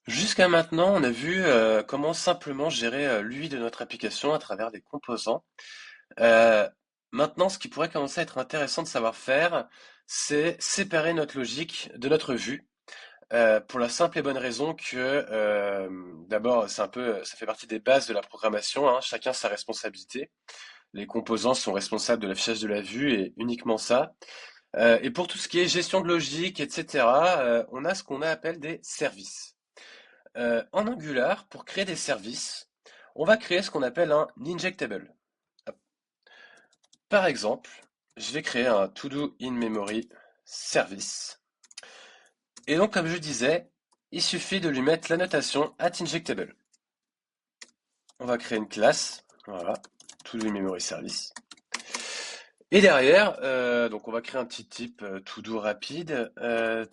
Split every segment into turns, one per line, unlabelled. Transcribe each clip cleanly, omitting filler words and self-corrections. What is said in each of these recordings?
Jusqu'à maintenant, on a vu comment simplement gérer l'UI de notre application à travers des composants. Euh, Maintenant, ce qui pourrait commencer à être intéressant de savoir faire, c'est séparer notre logique de notre vue. Pour la simple et bonne raison que, d'abord, ça fait partie des bases de la programmation, hein, chacun sa responsabilité. Les composants sont responsables de l'affichage de la vue et uniquement ça. Et pour tout ce qui est gestion de logique, etc., on a ce qu'on appelle des services. En Angular, pour créer des services, on va créer ce qu'on appelle un injectable. Par exemple, je vais créer un to-do in memory service. Et donc, comme je disais, il suffit de lui mettre la notation @injectable. On va créer une classe, voilà, to-do in memory service. Et derrière, donc on va créer un petit type to-do rapide,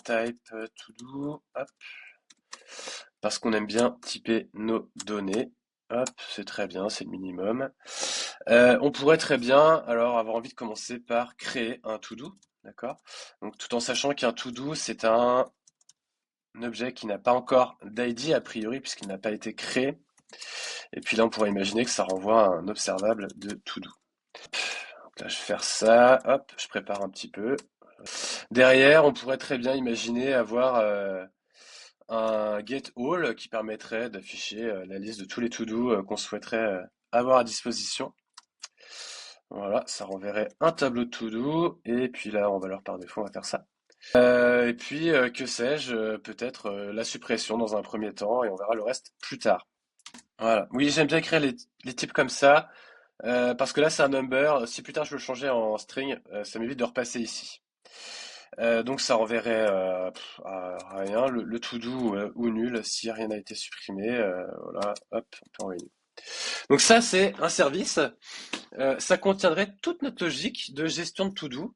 type to-do, hop, parce qu'on aime bien typer nos données. Hop, c'est très bien, c'est le minimum. On pourrait très bien alors avoir envie de commencer par créer un to-do, d'accord? Donc tout en sachant qu'un to-do, c'est un objet qui n'a pas encore d'ID a priori puisqu'il n'a pas été créé. Et puis là, on pourrait imaginer que ça renvoie à un observable de to-do. Donc là, je vais faire ça, hop, je prépare un petit peu. Derrière, on pourrait très bien imaginer avoir un get all qui permettrait d'afficher la liste de tous les to-do qu'on souhaiterait avoir à disposition. Voilà, ça renverrait un tableau de to-do, et puis là, en valeur par défaut, on va faire ça. Et puis, que sais-je, peut-être la suppression dans un premier temps, et on verra le reste plus tard. Voilà. Oui, j'aime bien écrire les types comme ça, parce que là, c'est un number. Si plus tard je veux le changer en string, ça m'évite de repasser ici. Donc ça renverrait à rien, le to-do ou nul si rien n'a été supprimé. Voilà, hop, on peut envoyer. Donc ça, c'est un service. Ça contiendrait toute notre logique de gestion de to-do.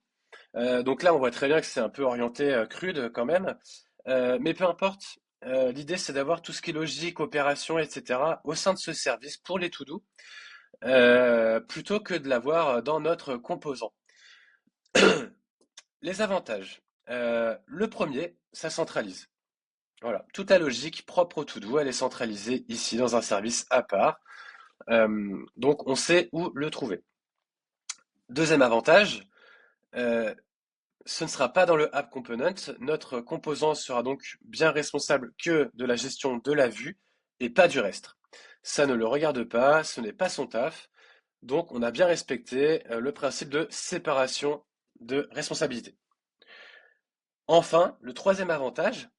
Donc là, on voit très bien que c'est un peu orienté crude quand même. Mais peu importe. L'idée, c'est d'avoir tout ce qui est logique, opération, etc. au sein de ce service pour les to-do, plutôt que de l'avoir dans notre composant. Les avantages. Le premier, ça centralise. Voilà, toute la logique propre au to-do, elle est centralisée ici dans un service à part. Donc on sait où le trouver. Deuxième avantage, euh, ce ne sera pas dans le app component. Notre composant sera donc bien responsable que de la gestion de la vue et pas du reste. Ça ne le regarde pas, ce n'est pas son taf. Donc on a bien respecté le principe de séparation de responsabilité. Enfin, le troisième avantage,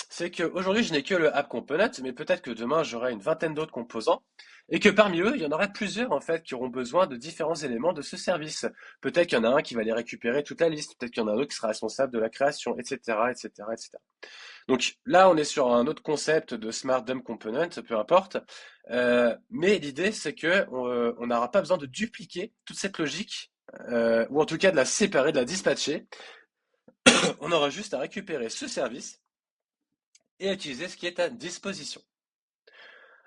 c'est qu'aujourd'hui, je n'ai que le app component, mais peut-être que demain, j'aurai une vingtaine d'autres composants, et que parmi eux, il y en aura plusieurs, en fait, qui auront besoin de différents éléments de ce service. Peut-être qu'il y en a un qui va aller récupérer toute la liste, peut-être qu'il y en a un autre qui sera responsable de la création, etc., etc., etc. Donc là, on est sur un autre concept de Smart Dumb Component, peu importe. Mais l'idée, c'est que on n'aura pas besoin de dupliquer toute cette logique, ou en tout cas de la séparer, de la dispatcher. On aura juste à récupérer ce service et à utiliser ce qui est à disposition.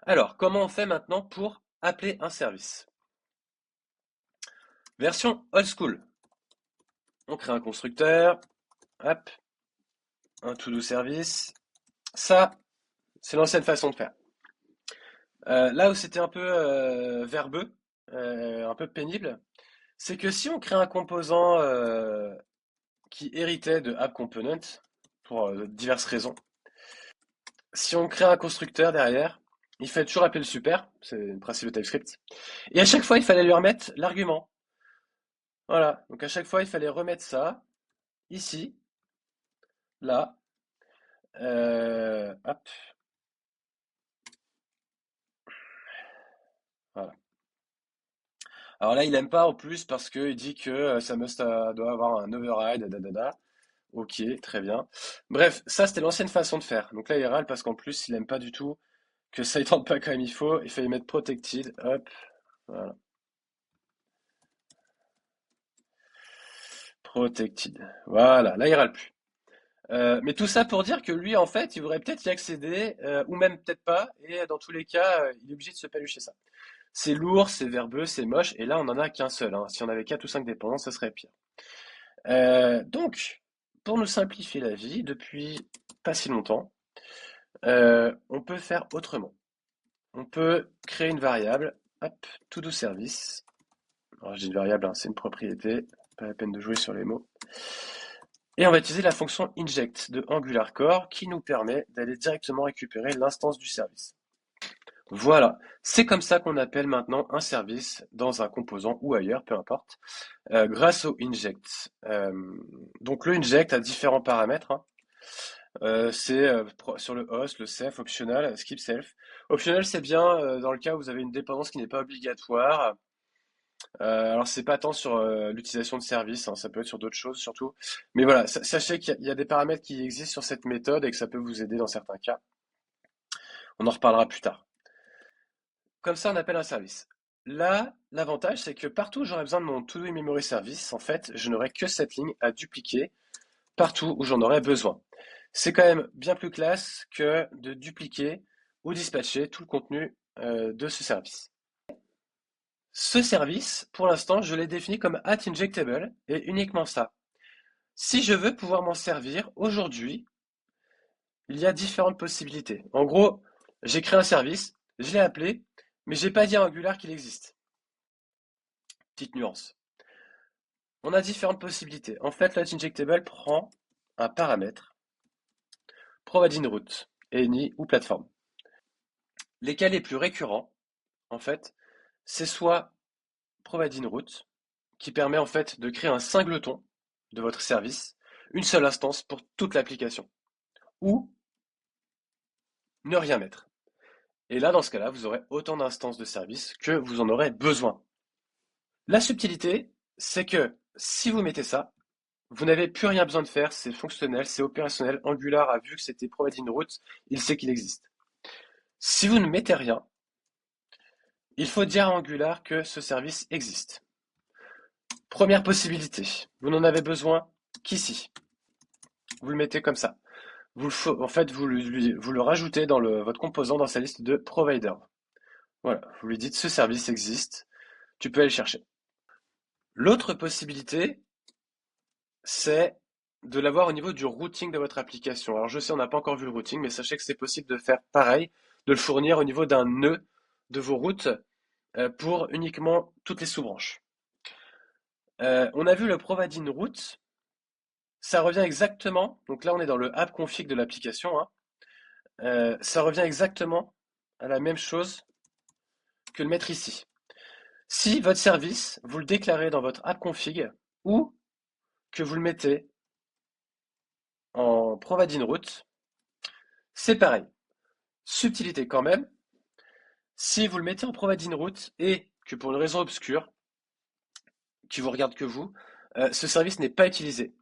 Alors, comment on fait maintenant pour appeler un service? Version old school. On crée un constructeur, hop, un to-do service. Ça, c'est l'ancienne façon de faire. Là où c'était un peu verbeux, un peu pénible, c'est que si on crée un composant qui héritait de app component, pour diverses raisons, si on crée un constructeur derrière, il fallait toujours appeler le super, c'est le principe de TypeScript, et à chaque fois il fallait lui remettre l'argument. Voilà, donc à chaque fois il fallait remettre ça, ici, là, hop, voilà. Alors là, il aime pas en plus parce qu'il dit que doit avoir un override, da. Ok, très bien. Bref, ça c'était l'ancienne façon de faire. Donc là, il râle parce qu'en plus, il aime pas du tout que ça ne tente pas comme il faut. Il fallait mettre protected, hop, voilà, protected. Voilà, là, il râle plus. Mais tout ça pour dire que lui, en fait, il voudrait peut-être y accéder, ou même peut-être pas, et dans tous les cas, il est obligé de se palucher ça. C'est lourd, c'est verbeux, c'est moche, et là on en a qu'un seul, hein. Si on avait 4 ou 5 dépendants, ça serait pire. Donc, pour nous simplifier la vie, depuis pas si longtemps, On peut faire autrement. On peut créer une variable, hop, to-do service. Alors, je dis une variable, hein, c'est une propriété, pas la peine de jouer sur les mots. Et on va utiliser la fonction inject de Angular Core qui nous permet d'aller directement récupérer l'instance du service. Voilà, c'est comme ça qu'on appelle maintenant un service dans un composant ou ailleurs, peu importe, grâce au inject. Donc le inject a différents paramètres, hein. C'est sur le host, le self, optional, skip self. Optional, c'est bien dans le cas où vous avez une dépendance qui n'est pas obligatoire. Alors c'est pas tant sur l'utilisation de services, hein, ça peut être sur d'autres choses surtout. Mais voilà, sachez qu'il y a des paramètres qui existent sur cette méthode et que ça peut vous aider dans certains cas. On en reparlera plus tard. Comme ça, on appelle un service. Là, l'avantage, c'est que partout où j'aurai besoin de mon to-do in memory service, en fait, je n'aurai que cette ligne à dupliquer partout où j'en aurai besoin. C'est quand même bien plus classe que de dupliquer ou dispatcher tout le contenu de ce service. Ce service, pour l'instant, je l'ai défini comme @injectable et uniquement ça. Si je veux pouvoir m'en servir aujourd'hui, il y a différentes possibilités. En gros, j'ai créé un service, je l'ai appelé, mais j'ai pas dit à Angular qu'il existe. Petite nuance. On a différentes possibilités. En fait, @injectable prend un paramètre, provide route, any ou plateforme. Les cas les plus récurrents, en fait, c'est soit provide route, qui permet en fait de créer un singleton de votre service, une seule instance pour toute l'application, ou ne rien mettre. Et là, dans ce cas-là, vous aurez autant d'instances de service que vous en aurez besoin. La subtilité, c'est que si vous mettez ça, vous n'avez plus rien besoin de faire, c'est fonctionnel, c'est opérationnel. Angular a vu que c'était provide route, il sait qu'il existe. Si vous ne mettez rien, il faut dire à Angular que ce service existe. Première possibilité, vous n'en avez besoin qu'ici. Vous le mettez comme ça. En fait, vous le rajoutez dans votre composant dans sa liste de providers. Voilà, vous lui dites ce service existe, tu peux aller le chercher. L'autre possibilité, c'est de l'avoir au niveau du routing de votre application. Alors je sais, on n'a pas encore vu le routing, mais sachez que c'est possible de faire pareil, de le fournir au niveau d'un nœud de vos routes pour uniquement toutes les sous-branches. On a vu le providing route, ça revient exactement, donc là on est dans le app config de l'application, hein, ça revient exactement à la même chose que le mettre ici. Si votre service, vous le déclarez dans votre app config ou que vous le mettez en providing route, c'est pareil. Subtilité quand même, si vous le mettez en providing route et que pour une raison obscure, qui vous regarde que vous, ce service n'est pas utilisé.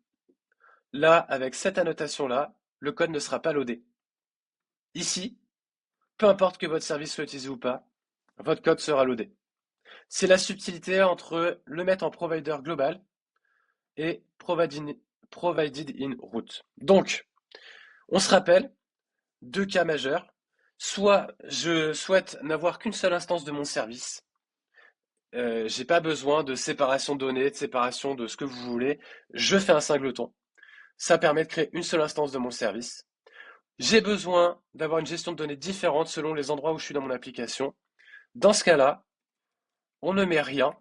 Là, avec cette annotation-là, le code ne sera pas loadé. Ici, peu importe que votre service soit utilisé ou pas, votre code sera loadé. C'est la subtilité entre le mettre en provider global et provided in route. Donc, on se rappelle, deux cas majeurs. Soit je souhaite n'avoir qu'une seule instance de mon service. J'ai pas besoin de séparation de données, de séparation de ce que vous voulez. Je fais un singleton. Ça permet de créer une seule instance de mon service. J'ai besoin d'avoir une gestion de données différente selon les endroits où je suis dans mon application. Dans ce cas-là, on ne met rien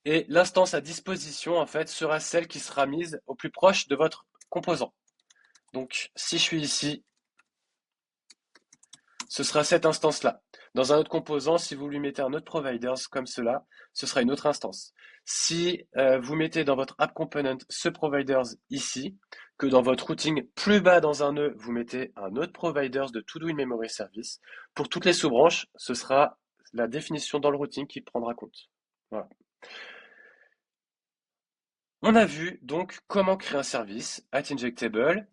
et l'instance à disposition en fait sera celle qui sera mise au plus proche de votre composant. Donc si je suis ici, ce sera cette instance-là. Dans un autre composant, si vous lui mettez un autre provider comme cela, ce sera une autre instance. Si vous mettez dans votre app component ce provider ici, que dans votre routing plus bas dans un nœud, vous mettez un autre provider de to-do in memory service, pour toutes les sous-branches, ce sera la définition dans le routing qui prendra compte. Voilà. On a vu donc comment créer un service @injectable,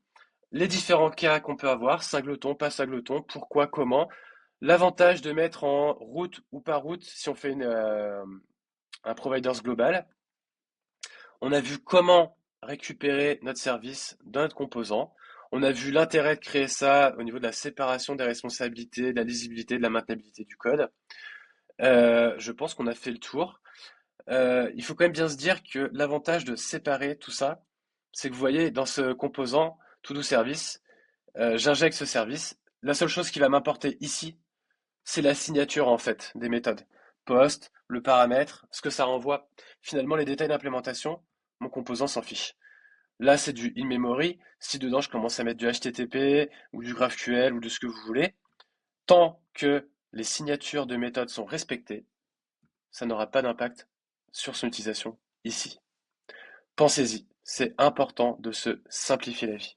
les différents cas qu'on peut avoir, singleton, pas singleton, pourquoi, comment, l'avantage de mettre en route ou pas route si on fait un providers global. On a vu comment récupérer notre service d'un autre composant. On a vu l'intérêt de créer ça au niveau de la séparation des responsabilités, de la lisibilité, de la maintenabilité du code. Je pense qu'on a fait le tour. Il faut quand même bien se dire que l'avantage de séparer tout ça, c'est que vous voyez dans ce composant to-do service, J'injecte ce service. La seule chose qui va m'importer ici, c'est la signature en fait des méthodes. Post, le paramètre, ce que ça renvoie. Finalement, les détails d'implémentation, mon composant s'en fiche. Là, c'est du in-memory. Si dedans, je commence à mettre du HTTP ou du GraphQL ou de ce que vous voulez, tant que les signatures de méthodes sont respectées, ça n'aura pas d'impact sur son utilisation ici. Pensez-y, c'est important de se simplifier la vie.